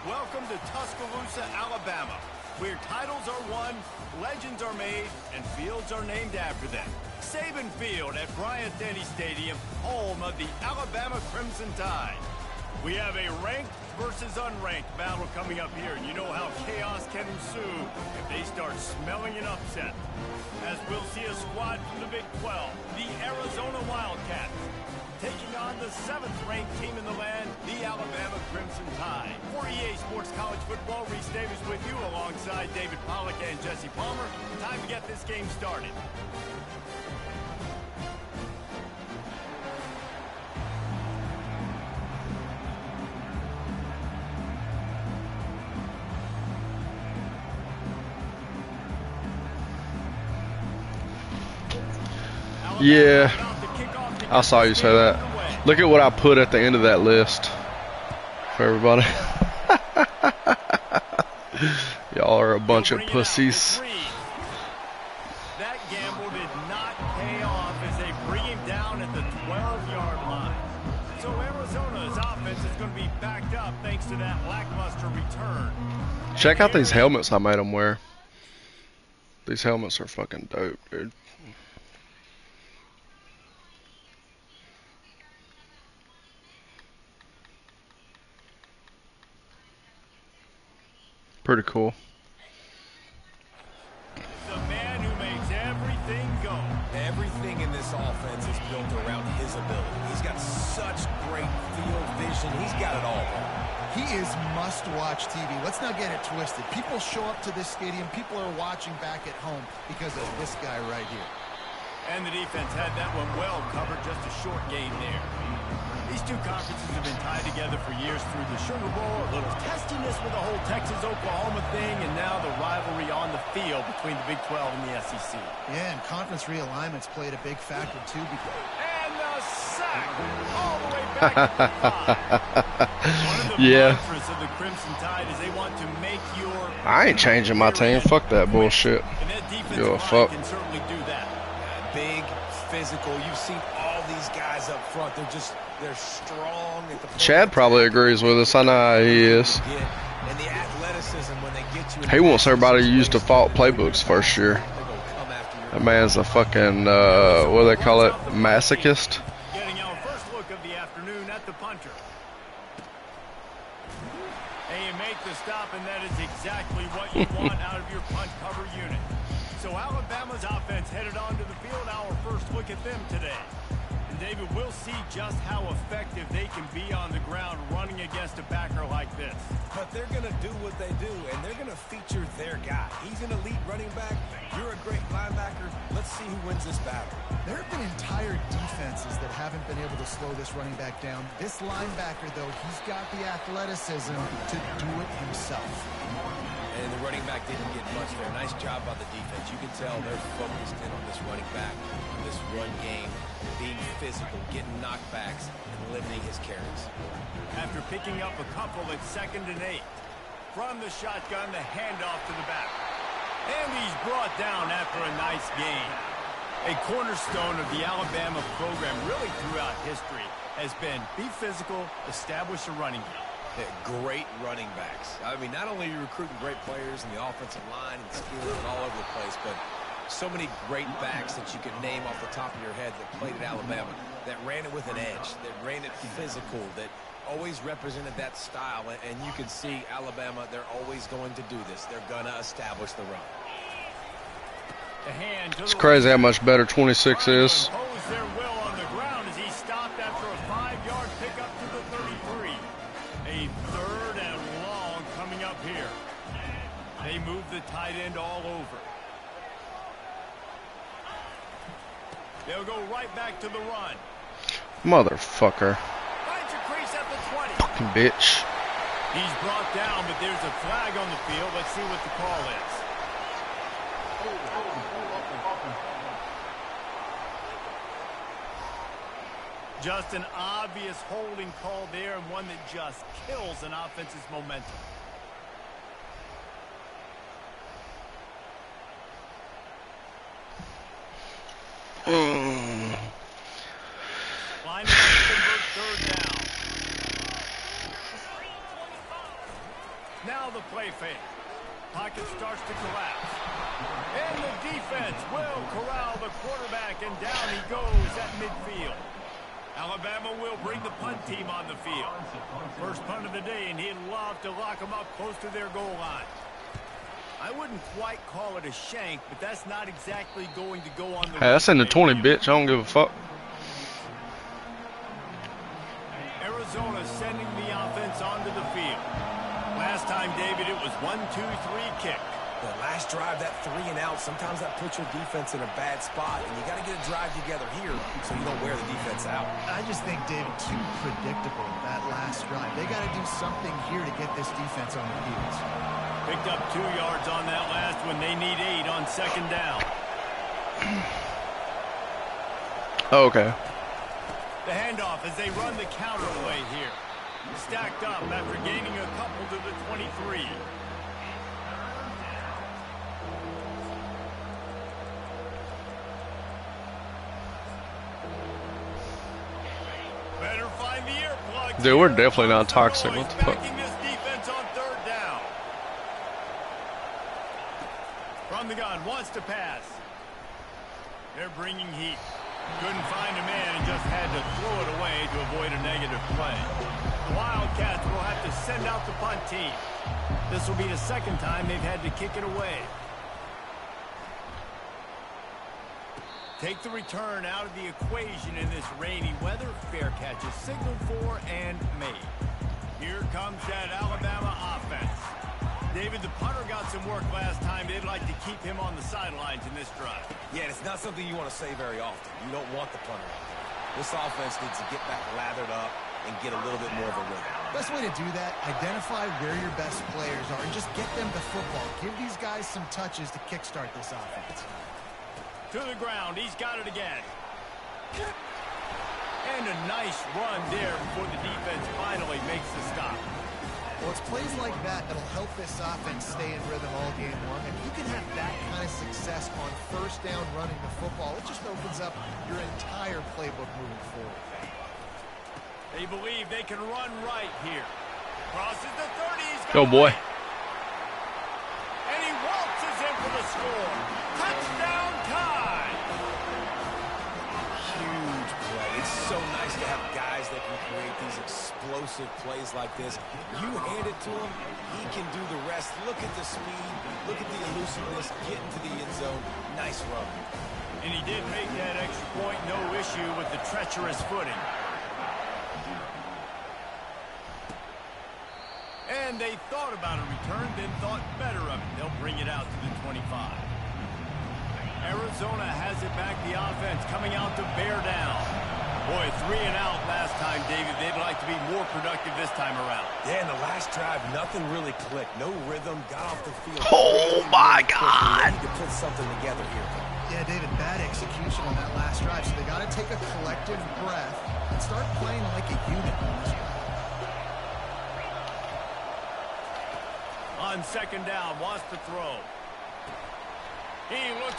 Welcome to Tuscaloosa, Alabama, where titles are won, legends are made, and fields are named after them. Saban Field at Bryant-Denny Stadium, home of the Alabama Crimson Tide. We have a ranked versus unranked battle coming up here, and you know how chaos can ensue if they start smelling an upset. As we'll see a squad from the Big 12, the Arizona Wildcats, taking on the 7th-ranked team in the land, the Alabama Crimson Tide. For EA Sports College Football, Reese Davis with you alongside David Pollack and Jesse Palmer. Time to get this game started. Yeah, I saw you say that. Look at what I put at the end of that list for everybody. Y'all are a bunch of pussies. That gamble did not pay off as they bring him down at the 12-yard line. So Arizona's offense is going to be backed up thanks to that lackluster return. Check out these helmets I made them wear. These helmets are fucking dope, dude. Pretty cool. The man who makes everything go. Everything in this offense is built around his ability. He's got such great field vision. He's got it all. He is must-watch TV. Let's not get it twisted. People show up to this stadium. People are watching back at home because of this guy right here. And the defense had that one well covered, just a short gain there. These two conferences have been tied together for years through the Sugar Bowl, a little testiness with the whole Texas-Oklahoma thing, and now the rivalry on the field between the Big 12 and the SEC. Yeah, and conference realignments played a big factor, too. And the sack all the way back to the 5. One of the mantras of the Crimson Tide is they want to make your... I ain't changing my team. Fuck that bullshit. And that Give a defensive fuck. line can certainly do that. Big, physical. You've seen all these guys up front. They're strong at the Chad probably agrees with us. I know how he is. And the athleticism when they get you. He wants everybody to use default playbooks first year. That man's a fucking, what do they call it? Masochist? Getting our first look of the afternoon at the punter. And you make the stop, and that is exactly what you want out of your punt cover unit. So Alabama's offense headed onto the field. Our first look at them today. And David, we'll see just how effective they can be on the ground running against a backer like this. But they're going to do what they do, and they're going to feature their guy. He's an elite running back. You're a great linebacker. Let's see who wins this battle. There have been entire defenses that haven't been able to slow this running back down. This linebacker, though, he's got the athleticism to do it himself. And the running back didn't get much there. Nice job by the defense. You can tell they're focused in on this running back, this run game, being physical, getting knockbacks, and limiting his carries. After picking up a couple at 2nd and 8. From the shotgun, the handoff to the back. And he's brought down after a nice gain. A cornerstone of the Alabama program really throughout history has been be physical, establish a running game. Great running backs. I mean, not only are you recruiting great players in the offensive line and skills and all over the place, but so many great backs that you could name off the top of your head that played at Alabama, that ran it with an edge, that ran it physical, that always represented that style. And you can see Alabama, they're always going to do this. They're going to establish the run. It's crazy how much better 26 is. Their will on the ground as he stopped after a 5-yard pickup to the 33. A 3rd and long coming up here. They move the tight end all over. They'll go right back to the run. Motherfucker. Finds a crease at the 20. Fucking bitch. He's brought down, but there's a flag on the field. Let's see what the call is. Just an obvious holding call there, and one that just kills an offense's momentum. Linemen convert 3rd down. Now the play fake. Pocket starts to collapse. And the defense will corral the quarterback, and down he goes at midfield. Alabama will bring the punt team on the field. First punt of the day, and he'd love to lock them up close to their goal line. I wouldn't quite call it a shank, but that's not exactly going to go on the... Hey, that's in the 20, bitch. I don't give a fuck. Arizona sending the offense onto the field. Last time, David, it was 1-2-3 kick. The last drive, that 3 and out, sometimes that puts your defense in a bad spot, and you got to get a drive together here so you don't wear the defense out. I just think, David, too predictable, that last drive. They got to do something here to get this defense on their heels. Picked up 2 yards on that last one. They need 8 on second down. Okay. The handoff as they run the counter play here. Stacked up after gaining a couple to the 23. Better find the earplugs. Dude, we're definitely not toxic. What the fuck? This defense on third down. From the gun, wants to pass. They're bringing heat. Couldn't find a man and just had to throw it away to avoid a negative play. The Wildcats will have to send out the punt team. This will be the second time they've had to kick it away. Take the return out of the equation in this rainy weather. Fair catch is signaled for and made. Here comes that Alabama offense. David, the punter got some work last time. They'd like to keep him on the sidelines in this drive. Yeah, it's not something you want to say very often. You don't want the punter out there. This offense needs to get back lathered up and get a little bit more of a rhythm. Best way to do that, identify where your best players are and just get them the football. Give these guys some touches to kickstart this offense. To the ground, he's got it again. And a nice run there before the defense finally makes the stop. Well, it's plays like that that'll help this offense stay in rhythm all game long. If you can have that kind of success on first down running the football, it just opens up your entire playbook moving forward. They believe they can run right here. Crosses the 30. Go, boy. And he waltzes in for the score. Touchdown time. Huge play. It's so nice to have guys that can create these explosive plays like this. You hand it to him, he can do the rest. Look at the speed. Look at the elusiveness. Get into the end zone. Nice run. And he did make that extra point. No issue with the treacherous footing. And they thought about a return, then thought better of it. They'll bring it out to the 25. Arizona has it back, the offense coming out to bear down. Boy, 3 and out last time, David. They'd like to be more productive this time around. Yeah, in the last drive, nothing really clicked. No rhythm, got off the field. Oh, my God. They need to put something together here. Yeah, David, bad execution on that last drive, so they got to take a collective breath and start playing like a unit on this one. On second down, wants to throw.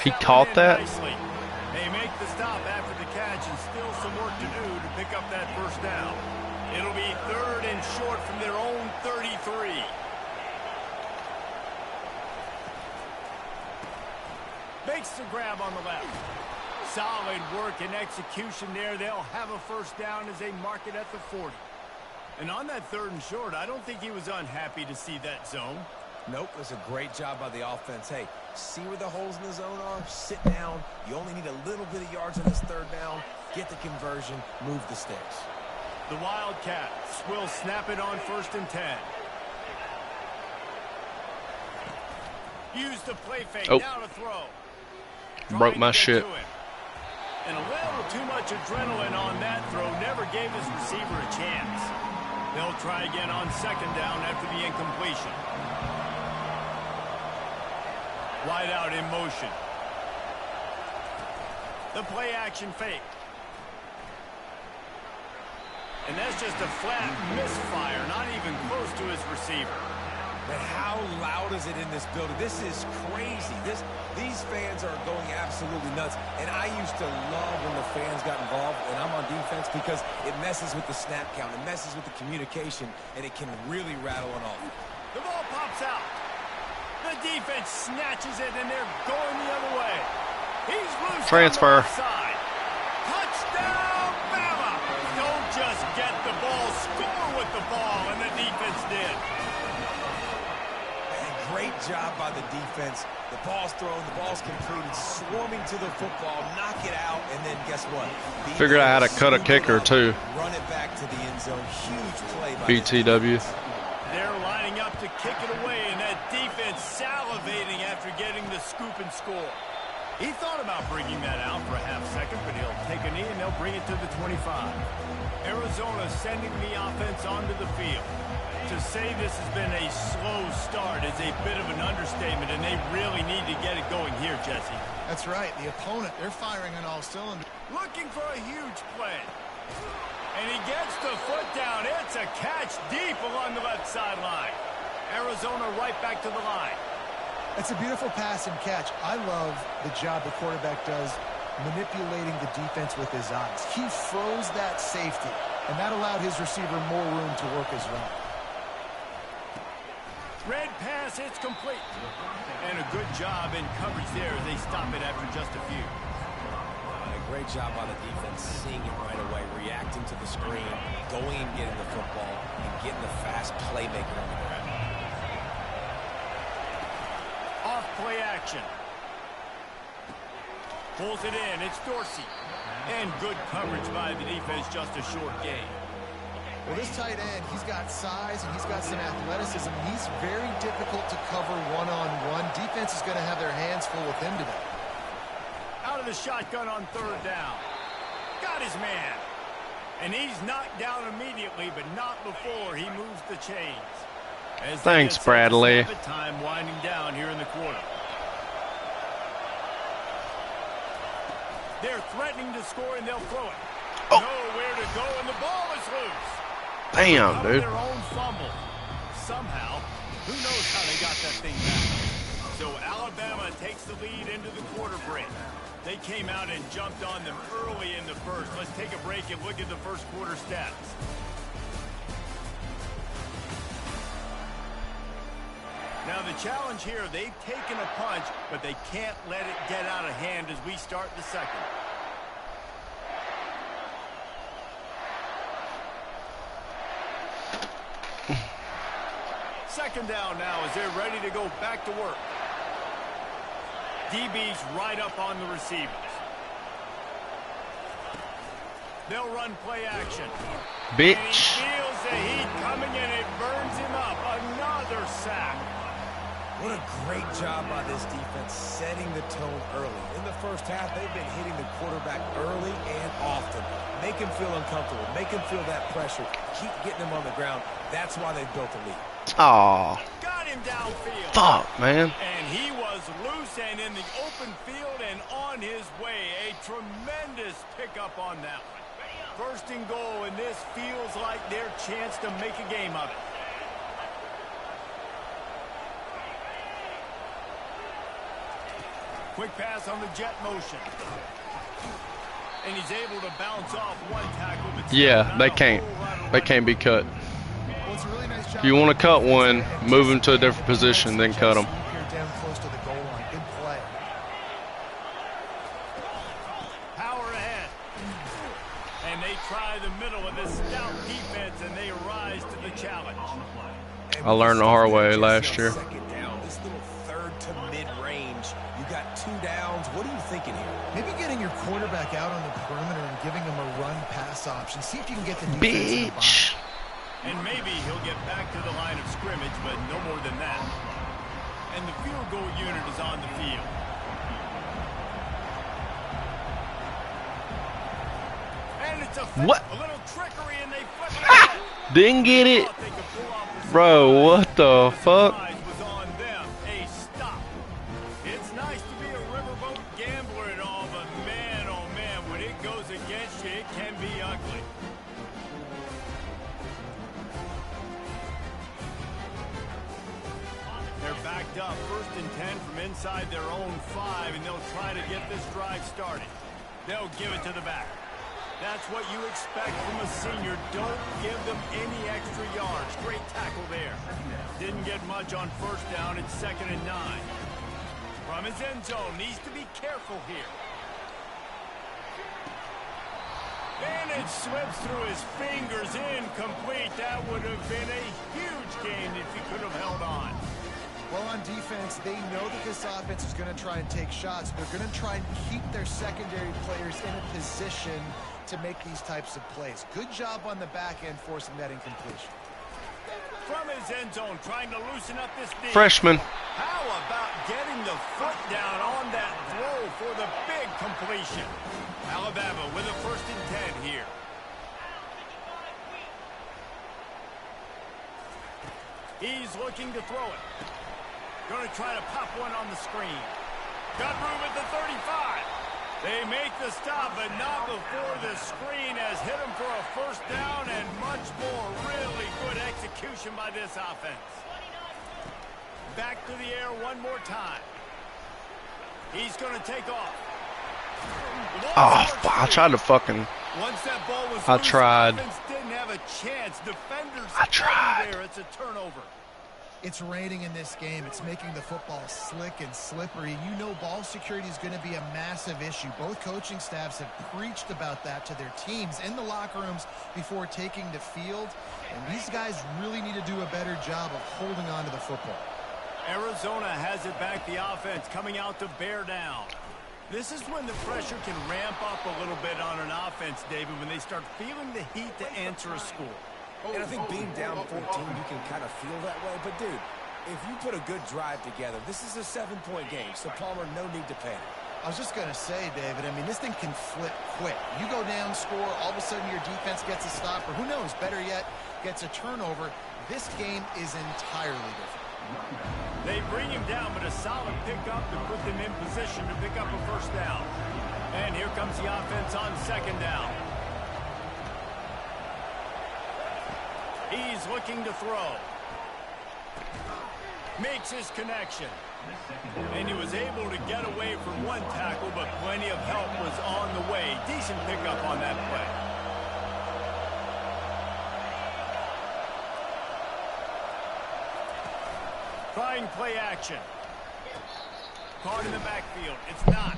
He caught that? Nicely. They make the stop after the catch and still some work to do to pick up that first down. It'll be 3rd and short from their own 33. Makes the grab on the left. Solid work and execution there. They'll have a first down as they mark it at the 40. And on that 3rd and short, I don't think he was unhappy to see that zone. Nope, it was a great job by the offense. Hey, see where the holes in the zone are? Sit down. You only need a little bit of yards on this 3rd down. Get the conversion. Move the sticks. The Wildcats will snap it on 1st and 10. Use the play fake. Oh. Now to throw. Broke my shit. And a little too much adrenaline on that throw. Never gave his receiver a chance. They'll try again on second down after the incompletion. Wide out in motion. The play action fake. And that's just a flat misfire, not even close to his receiver. But how loud is it in this building? This is crazy. These fans are going absolutely nuts. And I used to love when the fans got involved when I'm on defense because it messes with the snap count. It messes with the communication, and it can really rattle an off. The ball pops out. The defense snatches it, and they're going the other way. He's loose. Transfer. On the left side. Touchdown, Bama! Don't just get the ball, score with the ball, and the defense did. And great job by the defense. The ball's thrown, the ball's completed, swarming to the football, knock it out, and then guess what? Figured out how to cut a kicker too. Run it back to the end zone. Huge play by BTW. They're lining up to kick it away, and that defense salivating after getting the scoop and score. He thought about bringing that out for a half second, but he'll take a knee and they'll bring it to the 25. Arizona sending the offense onto the field. To say this has been a slow start is a bit of an understatement, and they really need to get it going here, Jesse. That's right. The opponent, they're firing on all cylinders. Looking for a huge play. And he gets the foot down. It's a catch deep along the left sideline. Arizona right back to the line. It's a beautiful pass and catch. I love the job the quarterback does manipulating the defense with his eyes. He froze that safety, and that allowed his receiver more room to work his route. Red pass, it's complete. And a good job in coverage there as they stop it after just a few. A great job by the defense, seeing it right away, reacting to the screen, going and getting the football, and getting the fast playmaker on the ground. Off play action. Pulls it in. It's Dorsey. And good coverage by the defense, just a short gain. Well, this tight end, he's got size and he's got some athleticism. He's very difficult to cover one-on-one. Defense is going to have their hands full with him today. Out of the shotgun on third down. Got his man. And he's knocked down immediately, but not before he moves the chains. Thanks, Bradley. Time winding down here in the quarter. They're threatening to score, and they'll throw it. Oh. Nowhere to go, and the ball is loose. Damn, dude. Their own fumble. Somehow, who knows how they got that thing back. So Alabama takes the lead into the quarter break. They came out and jumped on them early in the first. Let's take a break and look at the first quarter stats. Now the challenge here, they've taken a punch, but they can't let it get out of hand as we start the second. Second down now as they're ready to go back to work. DB's right up on the receivers. They'll run play action. Bitch. And he feels the heat coming and it burns him up. Another sack. What a great job by this defense setting the tone early. In the first half, they've been hitting the quarterback early and often. Make him feel uncomfortable. Make him feel that pressure. Keep getting him on the ground. That's why they've built a lead. Aw. Got him downfield. Fuck, man. And he was loose and in the open field and on his way. A tremendous pickup on that one. First and goal, and this feels like their chance to make a game of it. Quick pass on the jet motion. And he's able to bounce off one tackle. But yeah, they can't. They can't be cut. If you want to cut one, move them to a different position, then cut them. Down close to the goal line. Good play. Power ahead. And they try the middle of this stout defense, and they rise to the challenge. I learned the hard way last year. Second down, this little third to mid-range. You got 2 downs. What are you thinking here? Maybe getting your quarterback out on the perimeter and giving him a run-pass option. See if you can get the defense in the Bitch. And maybe he'll get back to the line of scrimmage, but no more than that. And the field goal unit is on the field. And it's a little trickery, and they flip it out. Didn't get it. Bro, what the fuck? Was on them. A stop. It's nice to be a riverboat gambler and all, but man, oh man, when it goes against you, it can be ugly. They're backed up, 1st and 10 from inside their own 5, and they'll try to get this drive started. They'll give it to the back. That's what you expect from a senior. Don't give them any extra yards. Great tackle there. Didn't get much on first down. It's 2nd and 9. From his end zone, needs to be careful here. And it slips through his fingers, incomplete. That would have been a huge gain if he could have held on. Well, on defense, they know that this offense is going to try and take shots. They're going to try and keep their secondary players in a position to make these types of plays. Good job on the back end forcing that incompletion. From his end zone, trying to loosen up this defense. Freshman. How about getting the foot down on that throw for the big completion? Alabama with a 1st and 10 here. He's looking to throw it. Going to try to pop one on the screen. Got room at the 35. They make the stop, but not before the screen has hit him for a 1st down and much more. Really good execution by this offense. Back to the air one more time. He's going to take off. Oh, I tried to fucking. Once that ball was I loose, tried. the offense didn't have a chance. Defenders I tried. there. It's a turnover. It's raining in this game. It's making the football slick and slippery. You know ball security is going to be a massive issue. Both coaching staffs have preached about that to their teams in the locker rooms before taking the field. And these guys really need to do a better job of holding on to the football. Arizona has it back, the offense coming out to bear down. This is when the pressure can ramp up a little bit on an offense, David, when they start feeling the heat to answer a score. And I think being down 14, you can kind of feel that way. But, dude, if you put a good drive together, this is a 7-point game. So, Palmer, no need to panic. I was just going to say, David, I mean, this thing can flip quick. You go down, score, all of a sudden your defense gets a stop, or who knows, better yet, gets a turnover. This game is entirely different. They bring him down, but a solid pickup to put them in position to pick up a 1st down. And here comes the offense on 2nd down. He's looking to throw. Makes his connection. And he was able to get away from one tackle, but plenty of help was on the way. Decent pickup on that play. Trying play action. Caught in the backfield. It's not.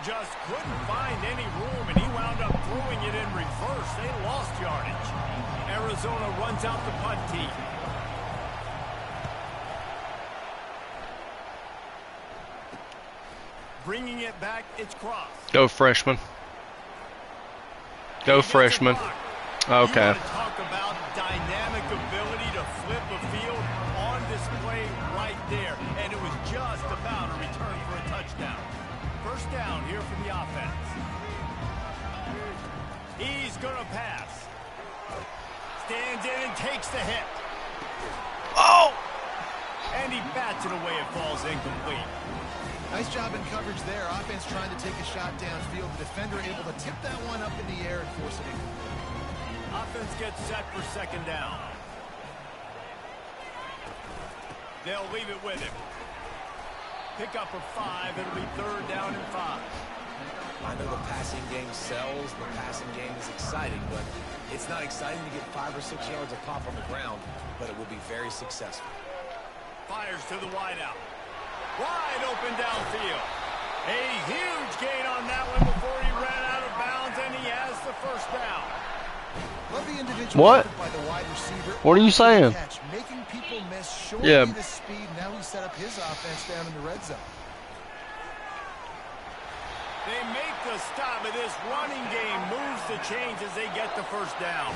Just couldn't find any room, and he wound up throwing it in reverse. They lost yardage. Arizona runs out the punt team. Bringing it back, it's Cross. Go freshman. Go freshman. Okay. You talk about dynamic ability to flip a field on display right there, and it was just about a return for a touchdown. 1st down here for the offense. He's going to pass. Stands in and takes the hit. Oh! And he bats it away. It falls incomplete. Nice job in coverage there. Offense trying to take a shot downfield. The defender able to tip that one up in the air and force it in. Offense gets set for 2nd down. They'll leave it with him. Pick up of 5. It'll be 3rd down and 5. I know the passing game sells. The passing game is exciting, but it's not exciting to get 5 or 6 yards of pop on the ground, but it will be very successful. Fires to the wideout. Wide open downfield. A huge gain on that one before he ran out of bounds, and he has the 1st down. Love the individual What? by the wide receiver. What are you saying? Catch, making people miss, showing Yeah. the speed. Now he set up his offense down in the red zone. They make the stop, but this running game moves the chains as they get the 1st down.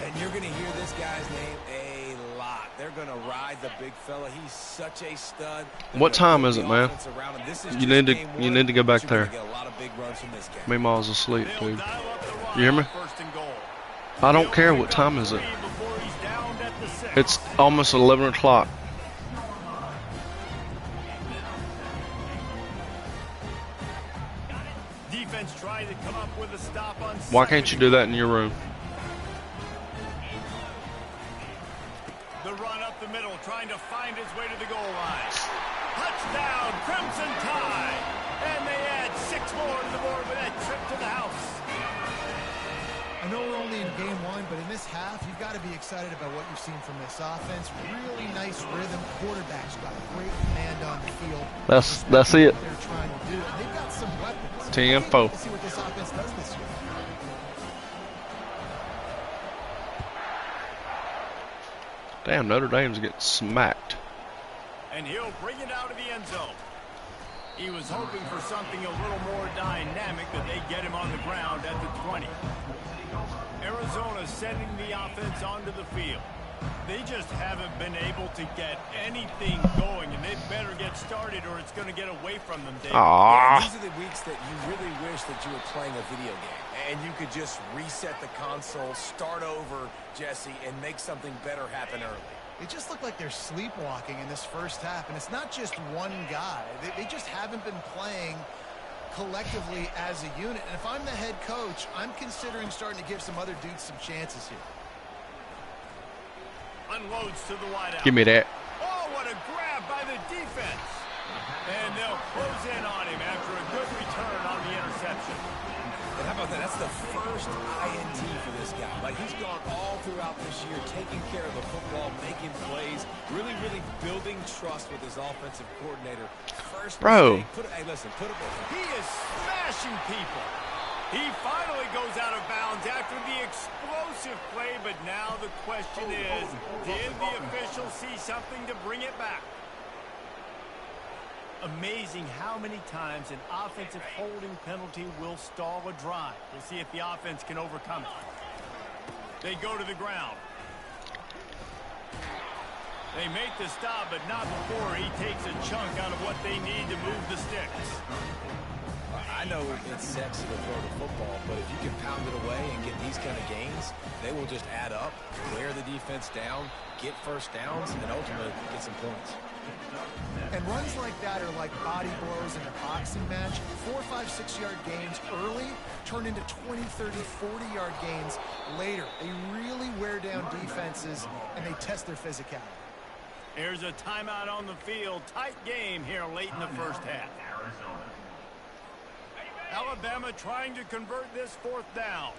And you're going to hear this guy's name a lot. They're going to ride the big fella. He's such a stud. What time is it, man? You need to go back there. Meemaw's asleep, They'll dude. dial up the run You hear me? on 1st and goal. I don't care what time is it. Before he's downed at the 6. It's almost 11 o'clock. Defense tried to come up with a stop on Why can't you do that in your room? The run up the middle, trying to find his way to the goal line. Touchdown, Crimson Tide. And they add 6 more to the board with that trip to the house. I know we're only in game one, but in this half, you've got to be excited about what you've seen from this offense. Really nice rhythm. Quarterback's got great command on the field. That's it. They're trying to do. They've got some weapons. 10-4. Let's see what this offense does this year. Damn, Notre Dame's getting smacked. And he'll bring it out of the end zone. He was hoping for something a little more dynamic, that they get him on the ground at the 20. Arizona sending the offense onto the field. They just haven't been able to get anything going, and they better get started or it's going to get away from them, David. Yeah, these are the weeks that you really wish that you were playing a video game and you could just reset the console, start over, Jesse, and make something better happen early. They just look like they're sleepwalking in this first half, and it's not just one guy. They just haven't been playing collectively as a unit. And if I'm the head coach, I'm considering starting to give some other dudes some chances here. Unloads to the wideout. Give me that. Oh, what a grab by the defense. And they'll close in on him after a good return on the interception. And how about that? That's the first INT for this guy. Like, he's gone all throughout this year, taking care of the football, making plays, really, really building trust with his offensive coordinator. First Bro. Mistake, hey, listen, put it. He is smashing people. He finally goes out of bounds after the explosive play, but now the question is, did the official see something to bring it back? Amazing how many times an offensive holding penalty will stall a drive. We'll see if the offense can overcome it. They go to the ground. They make the stop, but not before he takes a chunk out of what they need to move the sticks. I know it's sexy to throw the football, but if you can pound it away and get these kind of gains, they will just add up, wear the defense down, get first downs, and ultimately get some points. And runs like that are like body blows in a boxing match. 4, 5, 6-yard gains early turn into 20, 30, 40-yard gains later. They really wear down defenses, and they test their physicality. Here's a timeout on the field. Tight game here late in the first half. Alabama trying to convert this fourth down.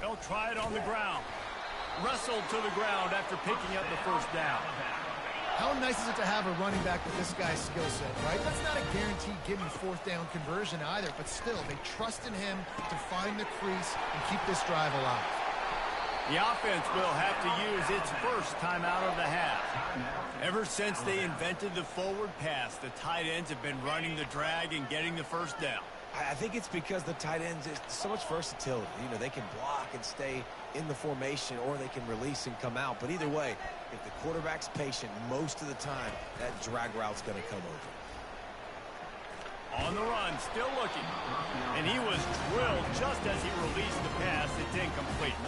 They'll try it on the ground. Wrestled to the ground after picking up the first down. How nice is it to have a running back with this guy's skill set, right? That's not a guaranteed give-me fourth down conversion either, but still, they trust in him to find the crease and keep this drive alive. The offense will have to use its first timeout of the half. Ever since they invented the forward pass, the tight ends have been running the drag and getting the first down. I think it's because the tight ends, there's so much versatility. You know, they can block and stay in the formation, or they can release and come out. But either way, if the quarterback's patient most of the time, that drag route's going to come over. On the run, still looking. And he was drilled just as he released the pass. It's incomplete.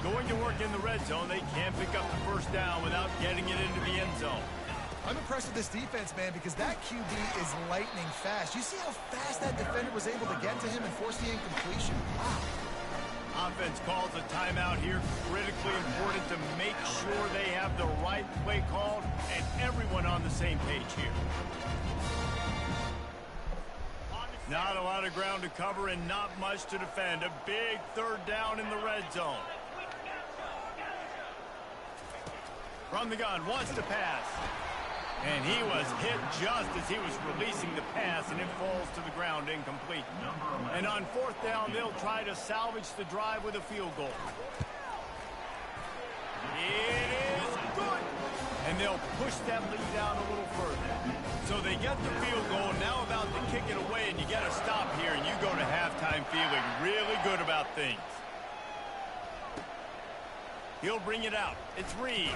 Going to work in the red zone, they can't pick up the first down without getting it into the end zone. I'm impressed with this defense, man, because that QB is lightning fast. You see how fast that defender was able to get to him and force the incompletion? Wow. Offense calls a timeout here. Critically important to make sure they have the right play called and everyone on the same page here. Not a lot of ground to cover and not much to defend. A big third down in the red zone. From the gun, wants to pass. And he was hit just as he was releasing the pass, and it falls to the ground incomplete. And on fourth down, they'll try to salvage the drive with a field goal. It is good. And they'll push that lead down a little further. So they get the field goal, now about to kick it away, and you get a stop here, and you go to halftime feeling really good about things. He'll bring it out. It's Reed.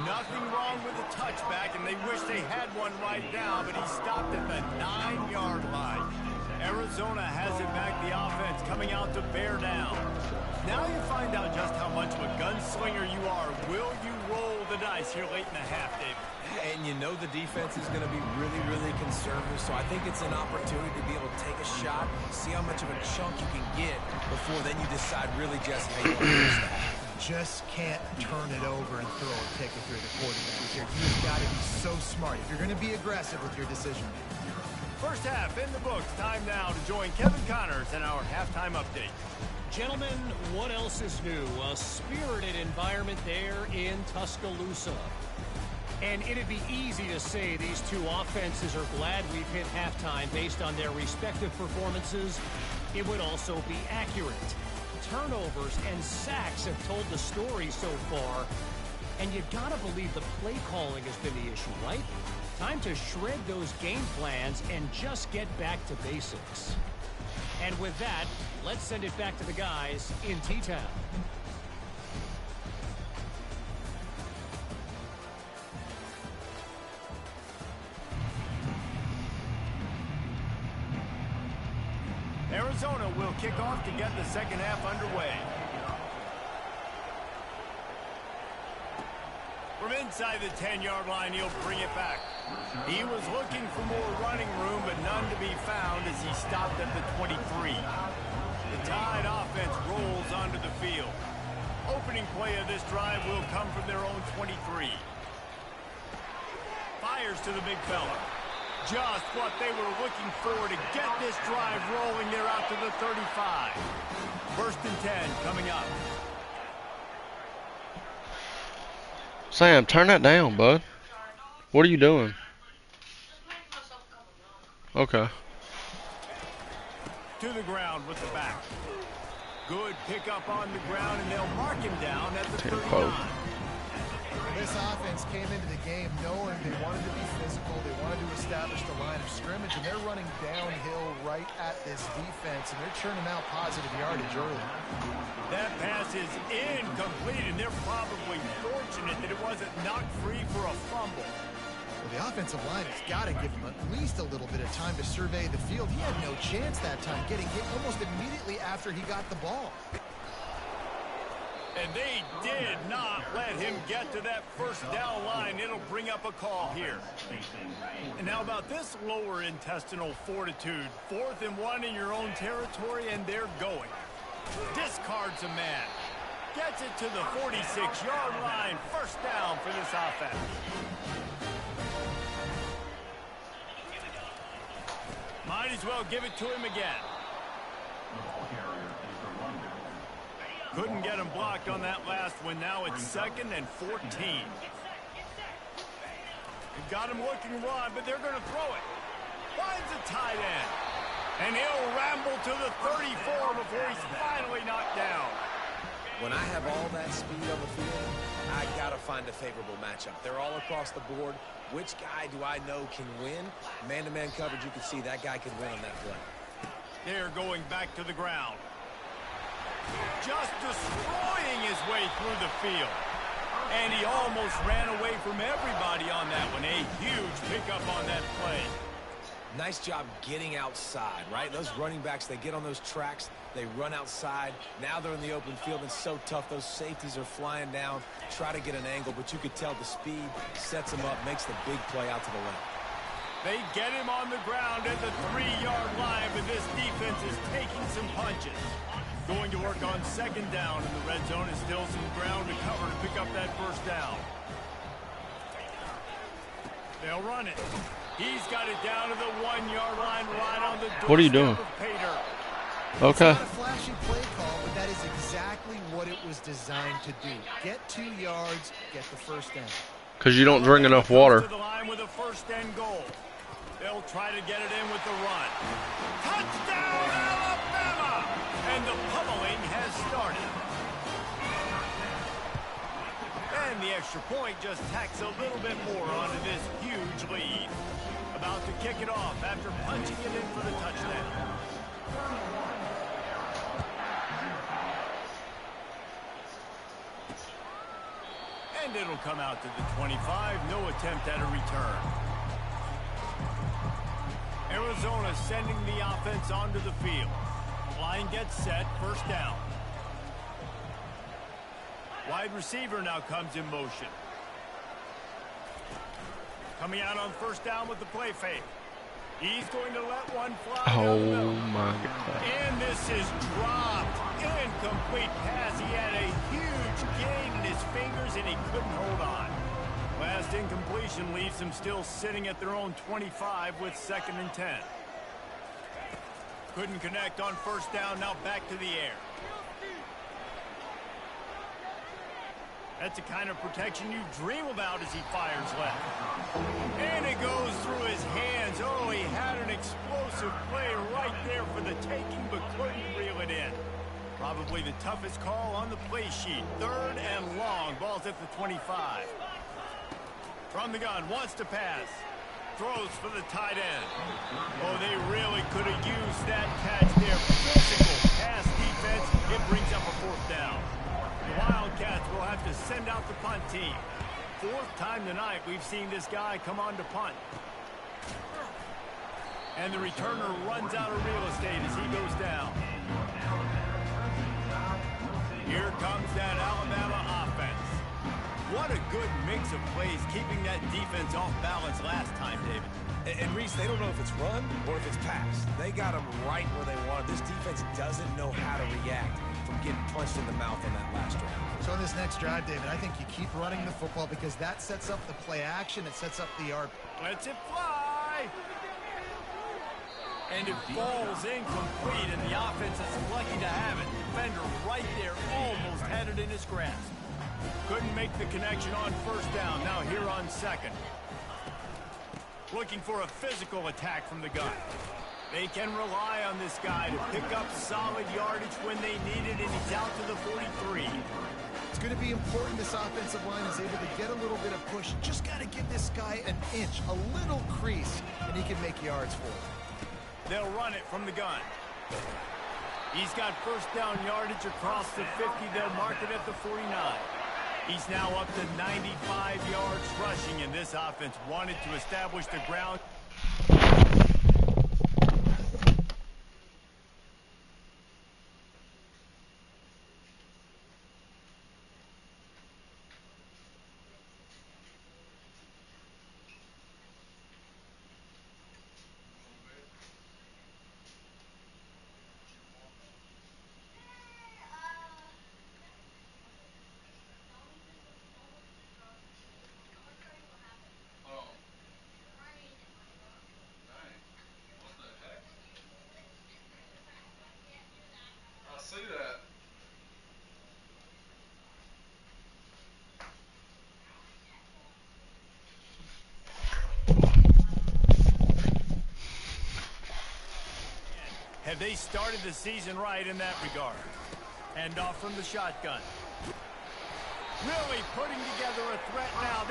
Nothing wrong with the touchback, and they wish they had one right now, but he stopped at the 9-yard line. Arizona has it back, the offense coming out to bear down. Now you find out just how much of a gunslinger you are. Will you roll the dice here late in the half, David? And you know the defense is going to be really, really conservative, so I think it's an opportunity to be able to take a shot, see how much of a chunk you can get before then you decide really just how you want to use that. Just can't turn it over and throw a pick if you're the quarterback here. You've got to be so smart if you're going to be aggressive with your decision. First half in the books. Time now to join Kevin Connors in our halftime update. Gentlemen, what else is new? A spirited environment there in Tuscaloosa. And it'd be easy to say these two offenses are glad we've hit halftime based on their respective performances. It would also be accurate. Turnovers and sacks have told the story so far. And you gotta believe the play calling has been the issue, right? Time to shred those game plans and just get back to basics. And with that, let's send it back to the guys in T-Town. Arizona will kick off to get the second half underway. From inside the 10-yard line, he'll bring it back. He was looking for more running room, but none to be found as he stopped at the 23. The Tide offense rolls onto the field. Opening play of this drive will come from their own 23. Fires to the big fella. Just what they were looking for to get this drive rolling. They're out to the 35. First and 10 coming up. Sam, turn that down, bud. What are you doing? Okay. To the ground with the back. Good pickup on the ground, and they'll mark him down at the 39. This offense came into the game knowing they wanted to be physical, they wanted to establish the line of scrimmage, and they're running downhill right at this defense, and they're churning out positive yardage early. That pass is incomplete, and they're probably fortunate that it wasn't knocked free for a fumble. Well, the offensive line has got to give him at least a little bit of time to survey the field. He had no chance that time, getting hit almost immediately after he got the ball. And they did not let him get to that first down line. It'll bring up a call here. And now about this lower intestinal fortitude. 4th and 1 in your own territory, and they're going. Discards a man. Gets it to the 46-yard line. First down for this offense. Might as well give it to him again. Couldn't get him blocked on that last one. Now it's 2nd and 14. They've got him looking run, but they're going to throw it. Finds a tight end. And he'll ramble to the 34 before he's finally knocked down. When I have all that speed on the field, I got to find a favorable matchup. They're all across the board. Which guy do I know can win? Man-to-man coverage, you can see that guy can win on that play. They're going back to the ground. Just destroying his way through the field. And he almost ran away from everybody on that one. A huge pickup on that play. Nice job getting outside, right? Those running backs, they get on those tracks, they run outside. Now they're in the open field. It's so tough. Those safeties are flying down, try to get an angle, but you could tell the speed sets him up, makes the big play out to the left. They get him on the ground at the 3-yard line, but this defense is taking some punches. Going to work on 2nd down in the red zone, and still some ground to cover to pick up that first down. They'll run it. He's got it down to the 1-yard line, right on the doorstep. What are you doing? Okay. It's not a flashy play call, but that is exactly what it was designed to do. Get 2 yards, get the first down. Because you don't drink enough water. To the line with a 1st and goal. They'll try to get it in with the run. Touchdown, Alabama! And the pummeling has started. And the extra point just tacks a little bit more onto this huge lead. About to kick it off after punching it in for the touchdown. And it'll come out to the 25. No attempt at a return. Arizona sending the offense onto the field. Line gets set, first down. Wide receiver now comes in motion. Coming out on first down with the play fake. He's going to let one fly. Oh my God. And this is dropped. Incomplete pass. He had a huge gain in his fingers and he couldn't hold on. Last incompletion leaves them still sitting at their own 25 with 2nd and 10. Couldn't connect on 1st down, now back to the air. That's the kind of protection you dream about as he fires left. And it goes through his hands. Oh, he had an explosive play right there for the taking, but couldn't reel it in. Probably the toughest call on the play sheet. 3rd and long. Ball's at the 25. From the gun, wants to pass. Throws for the tight end. Oh, they really could have used that catch there. Physical pass defense. It brings up a 4th down. The Wildcats will have to send out the punt team. 4th time tonight we've seen this guy come on to punt. And the returner runs out of real estate as he goes down. Here comes that Alabama offense. What a good mix of plays, keeping that defense off balance last time, David. And Reese, they don't know if it's run or if it's pass. They got them right where they want it. This defense doesn't know how to react from getting punched in the mouth on that last drive. So in this next drive, David, I think you keep running the football because that sets up the play action. It sets up the yard. Lets it fly. And it falls incomplete, and the offense is lucky to have it. Defender right there almost had it in his grasp. Couldn't make the connection on 1st down. Now here on 2nd. Looking for a physical attack from the gun. They can rely on this guy to pick up solid yardage when they need it, and he's out to the 43. It's going to be important this offensive line is able to get a little bit of push. Just got to give this guy an inch, a little crease, and he can make yards for it. They'll run it from the gun. He's got 1st down yardage across the 50. They'll mark it at the 49. He's now up to 95 yards rushing, and this offense wanted to establish the ground. See that. Have they started the season right in that regard? Hand off from the shotgun. Really putting together a threat now.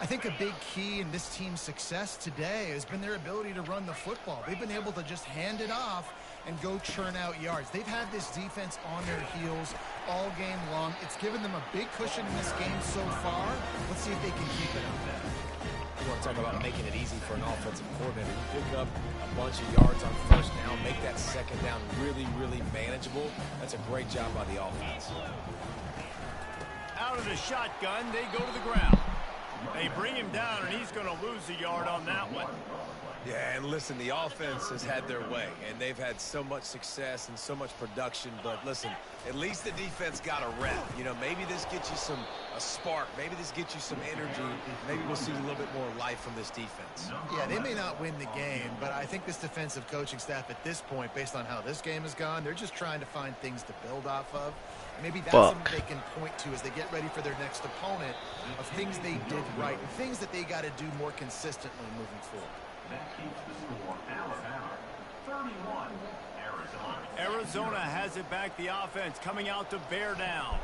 I think a big key in this team's success today has been their ability to run the football. They've been able to just hand it off and go churn out yards. They've had this defense on their heels all game long. It's given them a big cushion in this game so far. Let's see if they can keep it up. You want to talk about making it easy for an offensive coordinator. You pick up a bunch of yards on 1st down, make that 2nd down really, really manageable. That's a great job by the offense. Out of the shotgun, they go to the ground. They bring him down, and he's going to lose a yard on that one. Yeah, and listen, the offense has had their way, and they've had so much success and so much production. But listen, at least the defense got a rep. You know, maybe this gets you a spark. Maybe this gets you some energy. Maybe we'll see a little bit more life from this defense. Yeah, they may not win the game, but I think this defensive coaching staff at this point, based on how this game has gone, they're just trying to find things to build off of. Maybe that's something they can point to as they get ready for their next opponent of things they did right and things that they got to do more consistently moving forward. That keeps the score Alabama 31, Arizona. Arizona has it back, the offense coming out to bear down.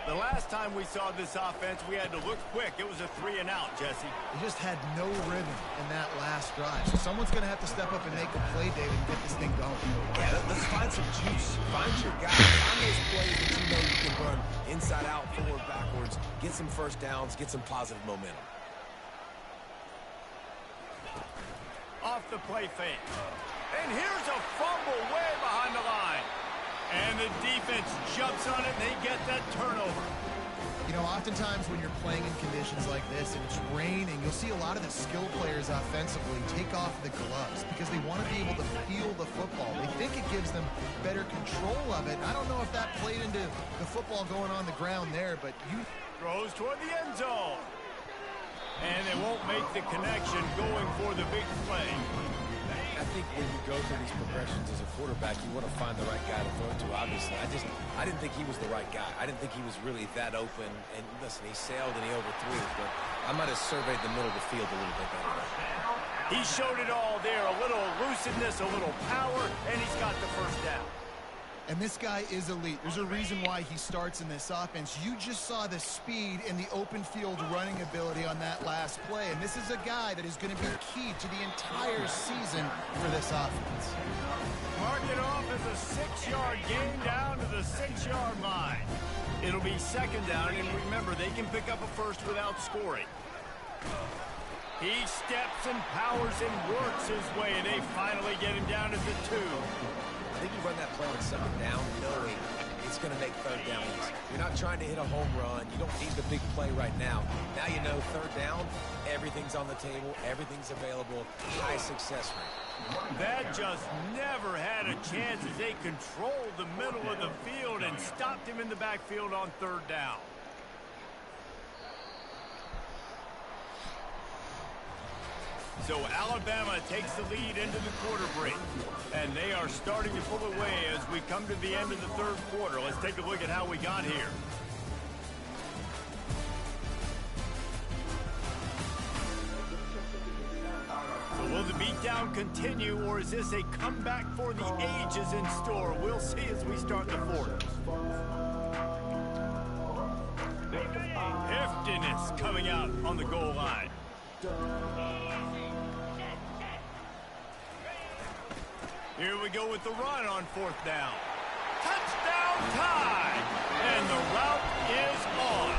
The last time we saw this offense, we had to look quick. It was a 3-and-out, Jesse. They just had no rhythm in that last drive. So someone's going to have to step up and make a play, David, and get this thing going. Yeah, let's find some juice. Find your guys. Find those plays that you know you can run inside out, forward, backwards. Get some 1st downs. Get some positive momentum. Off the play fake. And here's a fumble way behind the line. And the defense jumps on it, and they get that turnover. You know, oftentimes when you're playing in conditions like this and it's raining, you'll see a lot of the skill players offensively take off the gloves because they want to be able to feel the football. They think it gives them better control of it. I don't know if that played into the football going on the ground there, but throws toward the end zone. And they won't make the connection going for the big play. I think when you go through these progressions as a quarterback, you want to find the right guy to throw to, obviously. I didn't think he was the right guy. I didn't think he was really that open. And listen, he sailed and he overthrew it, but I might have surveyed the middle of the field a little bit better. He showed it all there, a little elusiveness, a little power, and he's got the first down. And this guy is elite. There's a reason why he starts in this offense. You just saw the speed and the open field running ability on that last play. And this is a guy that is going to be key to the entire season for this offense. Mark it off as a 6-yard gain down to the 6-yard line. It'll be second down, and remember, they can pick up a first without scoring. He steps and powers and works his way, and they finally get him down to the 2. I think you run that play on second down knowing it's going to make third down easy. You're not trying to hit a home run. You don't need the big play right now. Now you know third down, everything's on the table, everything's available, high success rate. That just never had a chance as they controlled the middle of the field and stopped him in the backfield on third down. So Alabama takes the lead into the quarter break, and they are starting to pull away as we come to the end of the third quarter. Let's take a look at how we got here. So will the beatdown continue, or is this a comeback for the ages in store? We'll see as we start the fourth. Heftiness coming out on the goal line. Here we go with the run on fourth down. Touchdown time! And the route is on.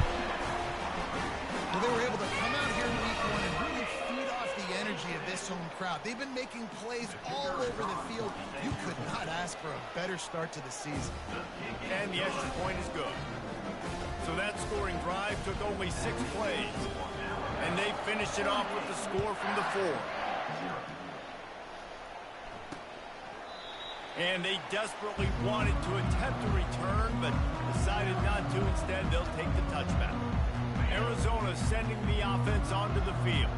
Well, they were able to come out here in week 1 and really feed off the energy of this home crowd. They've been making plays all over the field. You could not ask for a better start to the season. And the extra point is good. So that scoring drive took only 6 plays. And they finished it off with the score from the 4. And they desperately wanted to attempt a return, but decided not to. Instead, they'll take the touchback. Arizona sending the offense onto the field.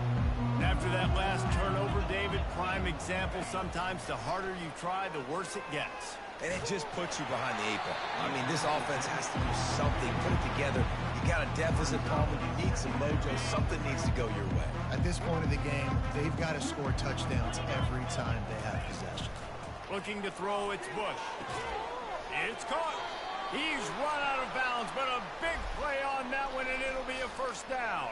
And after that last turnover, David, prime example, sometimes the harder you try, the worse it gets. And it just puts you behind the 8 ball. I mean, this offense has to do something, put it together. You got a deficit problem, you need some mojo, something needs to go your way. At this point of the game, they've got to score touchdowns every time they have possession. Looking to throw, it's Bush. It's caught. He's run out of bounds, but a big play on that one, and it'll be a first down.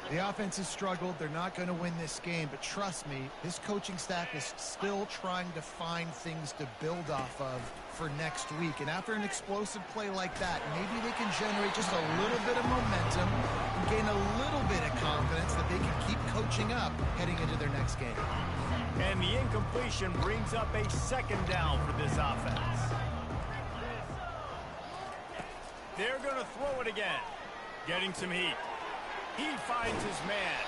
The offense has struggled. They're not going to win this game, but trust me, this coaching staff is still trying to find things to build off of for next week. And after an explosive play like that, maybe they can generate just a little bit of momentum and gain a little bit of confidence that they can keep coaching up heading into their next game. And the incompletion brings up a second down for this offense. They're going to throw it again. Getting some heat. He finds his man.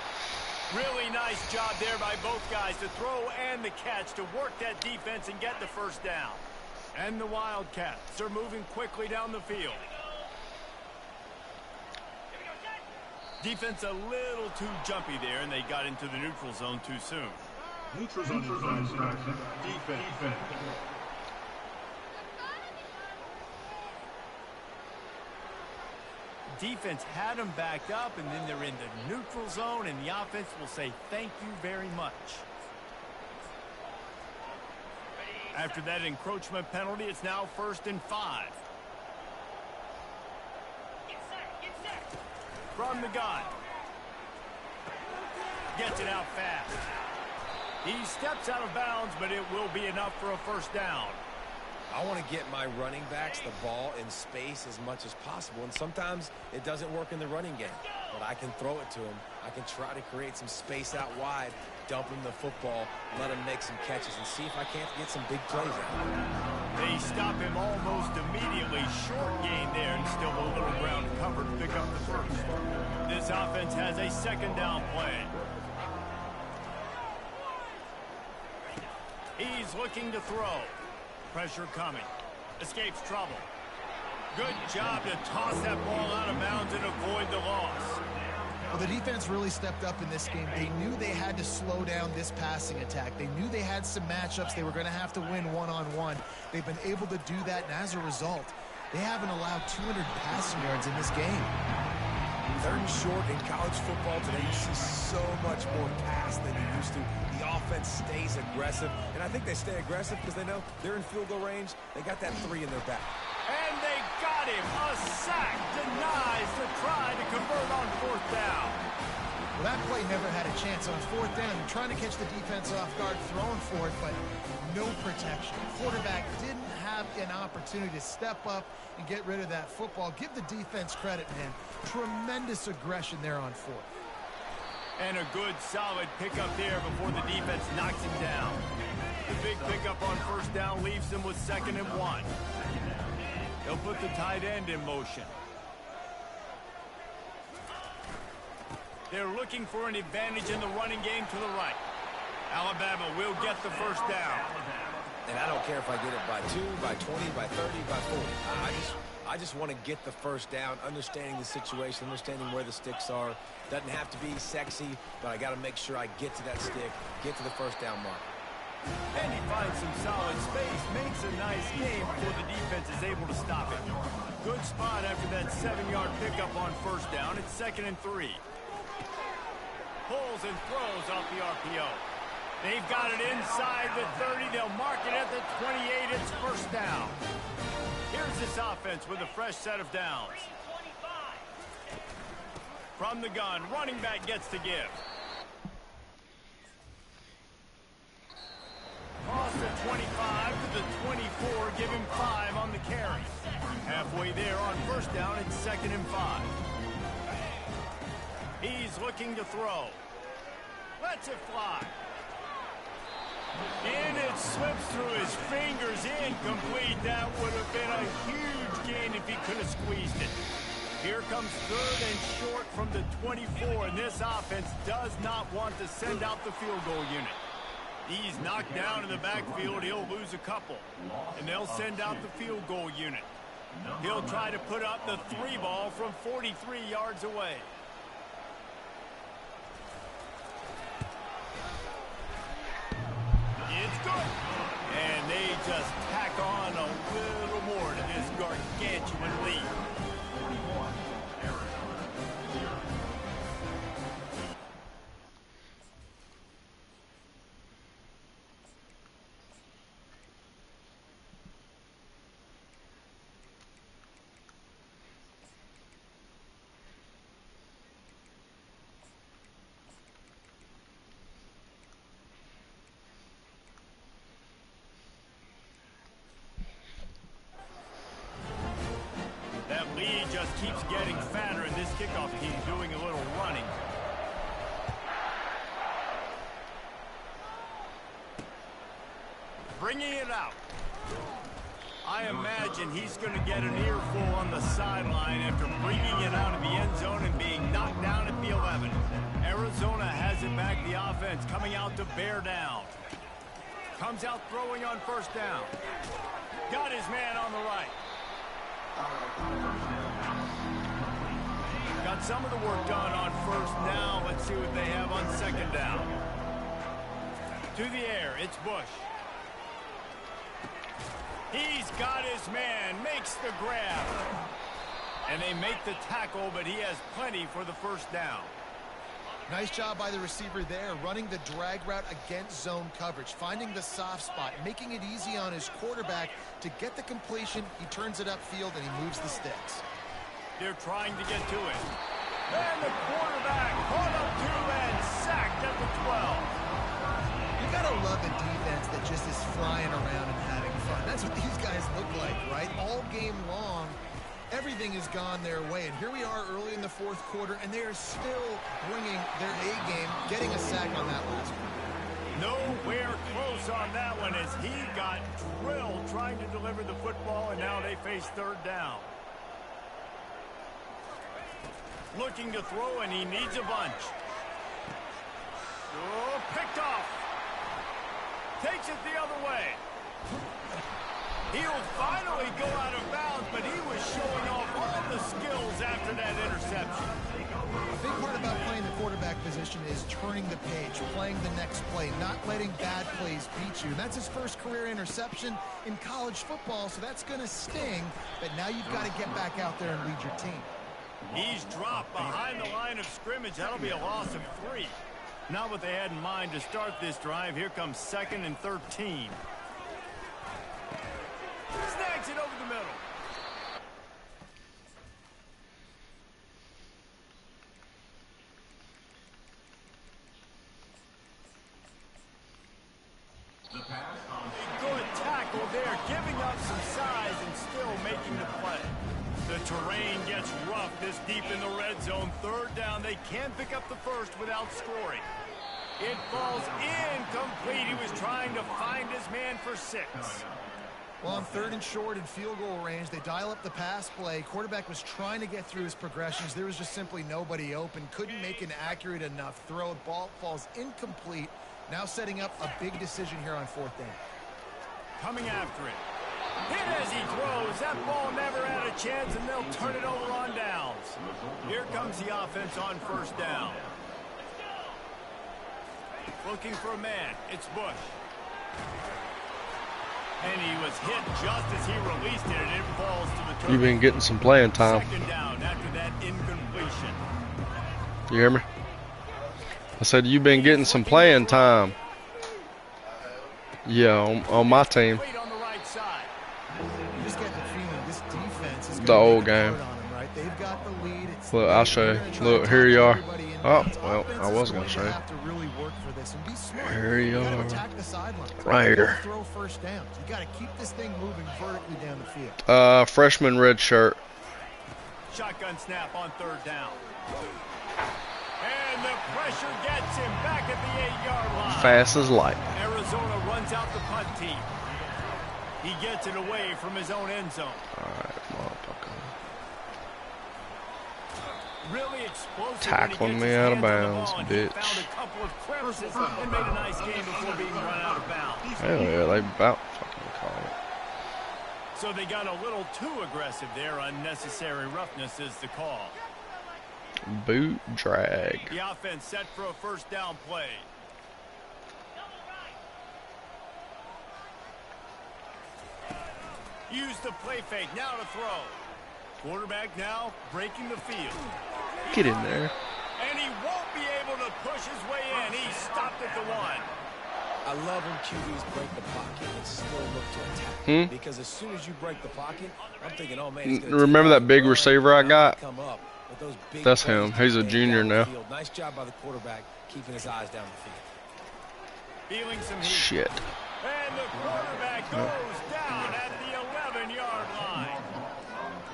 Really nice job there by both guys to throw and the catch to work that defense and get the first down. And the Wildcats are moving quickly down the field. Defense a little too jumpy there, and they got into the neutral zone too soon. Neutral zone infraction. Defense. Defense had them backed up, and then they're in the neutral zone, and the offense will say thank you very much. After that encroachment penalty, it's now 1st and 5. From the gun. Gets it out fast. He steps out of bounds, but it will be enough for a first down. I want to get my running backs the ball in space as much as possible, and sometimes it doesn't work in the running game, but I can throw it to them. I can try to create some space out wide, dump him the football, let him make some catches, and see if I can't get some big plays out. They stop him almost immediately. Short gain there, and still a little ground covered to pick up the first. This offense has a second down play. He's looking to throw. Pressure coming. Escapes trouble. Good job to toss that ball out of bounds and avoid the loss. Well, the defense really stepped up in this game. They knew they had to slow down this passing attack. They knew they had some matchups they were going to have to win one-on-one. They've been able to do that, and as a result, they haven't allowed 200 passing yards in this game. Third and short in college football today, you see so much more pass than you used to. The offense stays aggressive, and I think they stay aggressive because they know they're in field goal range. They got that 3 in their back. And they got him. A sack denies the try to convert on 4th down. Well, that play never had a chance on 4th down. They're trying to catch the defense off guard, throwing for it, but no protection. Quarterback didn't have an opportunity to step up and get rid of that football. Give the defense credit, man. Tremendous aggression there on 4th. And a good, solid pickup there before the defense knocks him down. The big pickup on 1st down leaves them with 2nd and 1. They'll put the tight end in motion. They're looking for an advantage in the running game to the right. Alabama will get the 1st down. And I don't care if I get it by 2, by 20, by 30, by 40. I just want to get the 1st down, understanding the situation, understanding where the sticks are. Doesn't have to be sexy, but I got to make sure I get to that stick, get to the 1st down mark. And he finds some solid space, makes a nice game before the defense is able to stop it. Good spot after that 7-yard pickup on 1st down. It's 2nd and 3. Pulls and throws off the RPO. They've got it inside the 30. They'll mark it at the 28. It's 1st down. Here's this offense with a fresh set of downs. From the gun, running back gets to give. Cross the 25 to the 24, give him 5 on the carry. Halfway there on 1st down, it's 2nd and 5. He's looking to throw. Lets it fly. And it slips through his fingers, incomplete. That would have been a huge gain if he could have squeezed it. Here comes 3rd and short from the 24, and this offense does not want to send out the field goal unit. He's knocked down in the backfield. He'll lose a couple, and they'll send out the field goal unit. He'll try to put up the 3 ball from 43 yards away. It's good. And they just tack on a little more to this gargantuan lead. Lead just keeps getting fatter, and this kickoff team doing a little running. Bringing it out. I imagine he's going to get an earful on the sideline after bringing it out of the end zone and being knocked down at the 11. Arizona has it back. The offense coming out to bear down. Comes out throwing on 1st down. Got his man on the right. Got some of the work done on 1st down. Let's see what they have on 2nd down. To the air, it's Bush. He's got his man, makes the grab. And they make the tackle, but he has plenty for the 1st down. Nice job by the receiver there, running the drag route against zone coverage, finding the soft spot, making it easy on his quarterback to get the completion. He turns it upfield, and he moves the sticks. They're trying to get to it. And the quarterback caught up to and sacked at the 12. You gotta love a defense that just is flying around and having fun. that's what these guys look like, right? All game long, everything has gone their way. And here we are early in the fourth quarter, and they are still bringing their A game, getting a sack on that last one. Nowhere close on that one as he got drilled trying to deliver the football, and now they face third down. Looking to throw, and he needs a bunch. Oh, picked off. Takes it the other way. He'll finally go out of bounds, but he was showing off all the skills after that interception. A big part about playing the quarterback position is turning the page, playing the next play, not letting bad plays beat you. And that's his first career interception in college football, so that's going to sting. But now you've got to get back out there and lead your team. He's dropped behind the line of scrimmage. That'll be a loss of 3. Not what they had in mind to start this drive. Here comes 2nd and 13. Snags it over the middle. Good tackle there, giving up some size and still making the play. The terrain gets rough this deep in the red zone. Third down, they can't pick up the first without scoring. It falls incomplete. He was trying to find his man for 6. Well, on 3rd and short and field goal range, they dial up the pass play. Quarterback was trying to get through his progressions. There was just simply nobody open. Couldn't make an accurate enough throw. The ball falls incomplete. Now setting up a big decision here on 4th down. Coming after it. Hit as he throws. That ball never had a chance, and they'll turn it over on downs. Here comes the offense on 1st down. Looking for a man. It's Bush. And he was hit just as he released it, and it falls to the turf. You've been getting some playing time. 2nd down after that incompletion. You hear me? I said you've been getting some playing time. Yeah, on my team. Wait on the right side. You just get the feeling this defense is The old game. on them, right? They've got the lead. Look, I'll show you. Look, here you are. Oh, well, I was going to show you. Have to really work for this and be smart. Here you gotta are. attack the sidelines. Right here. Throw 1st downs. You got to keep this thing moving vertically down the field. Freshman red shirt. Shotgun snap on 3rd down. And the pressure gets him back at the 8-yard line. Fast as light. Arizona runs out the punt team. He gets it away from his own end zone. Alright, motherfucker. Really explosive. Tackling me out of bounds, bitch. Found a couple of crevices and made a nice game before being run out of bounds. Hell yeah, they about fucking call it. So they got a little too aggressive there. Unnecessary roughness is the call. Boot drag. The offense set for a 1st down play. Use the play fake. Now to throw. Quarterback now breaking the field. Get in there. And he won't be able to push his way in. He stopped at the 1. I love when QBs break the pocket and still look to attack. Because as soon as you break the pocket, I'm thinking, oh man, it's gonna Remember that big receiver I got? come up with those big That's plays him. He's a down junior the now. field. Nice job by the quarterback keeping his eyes down the field. Feeling some heat. Shit. And the quarterback goes down at the 11-yard line.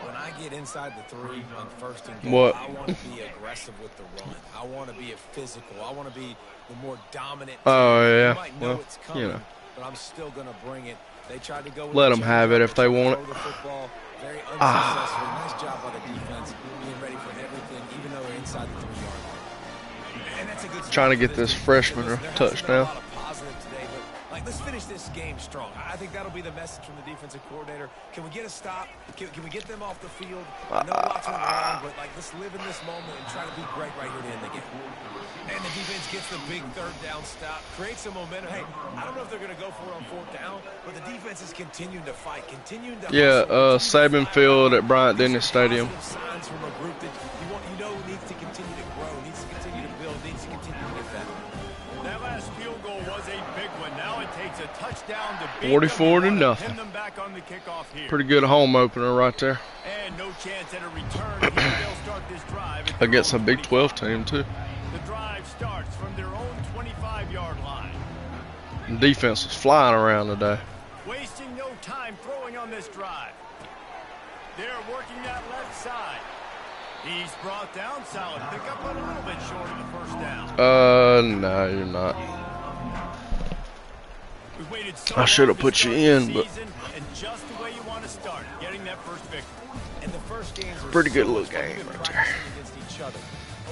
When I get inside the 3 on 1st and goal, What? I want to be aggressive with the run. I want to be physical. I want to be the more dominant. Oh, team. yeah. You might know Well, it's coming, you know. but I'm still going to bring it. They tried to go with Let the them have it if they want it. throw the football. Very unsuccessful. Nice job by the defense being ready for everything, even though they're inside the 3-yard line. And that's a good Trying to start get for this defense. freshman a There hasn't been touchdown. a lot of positive today, but let's finish this game strong. I think that'll be the message from the defensive coordinator. Can we get a stop? Can we get them off the field? I know lots went wrong, but let's live in this moment and try to be great right here to end the game. And the defense gets the big 3rd down stop, creates some momentum. Hey, I don't know if they're going to go for it on 4th down, but the defense is continuing to fight, continuing to Yeah, hustle, Saban Field at Bryant Denny Stadium. Signs from a group that you know needs to continue to grow, needs to continue to build, needs to continue to get better. That last field goal was a big one. Now it takes a touchdown to beat 44 to them. nothing. Pin them back on the kickoff here. Pretty good home opener right there. And no chance at a return here. They'll start this drive at their Against a own Big 12 team, too. The drive starts from their own 25-yard line. Defense was flying around today. Wasting no time throwing on this drive. They're working that left side. He's brought down solid pickup, but a little bit short of the first down. No, you're not. We've waited so I should have long to put you start in, the but season, and just the way you want to start, getting that first victory. And the first games are pretty good so little much fun. game We've been right there. practicing against each other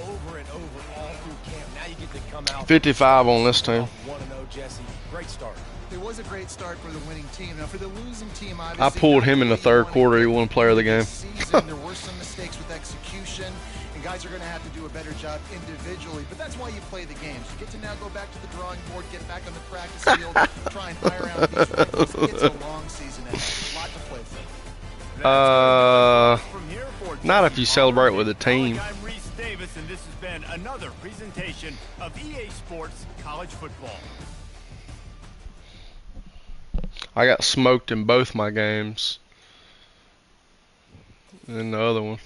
over and over all through camp. Now you get to come out 55 on this team. 1-0, Jesse. Great start. It was a great start for the winning team. Now, for the losing team, I obviously, pulled him in the third quarter. He won player of the game. this season, there were some mistakes with execution, and guys are going to have to do a better job individually. But that's why you play the games. You get to now go back to the drawing board, get back on the practice field, try and iron out these wrinkles. It's a long season ahead. A lot to play for. From here for Not if you celebrate with a team. I'm Reese Davis, and this has been another presentation of EA Sports College Football. I got smoked in both my games. And the other one.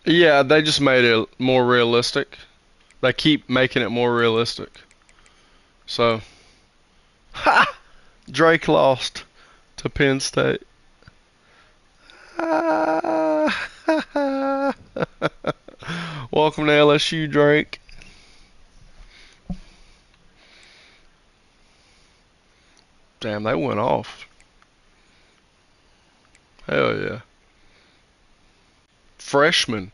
Yeah, they just made it more realistic. They keep making it more realistic. So, ha! Drake lost to Penn State. Welcome to LSU, Drake. Damn, they went off. Hell yeah. Freshman.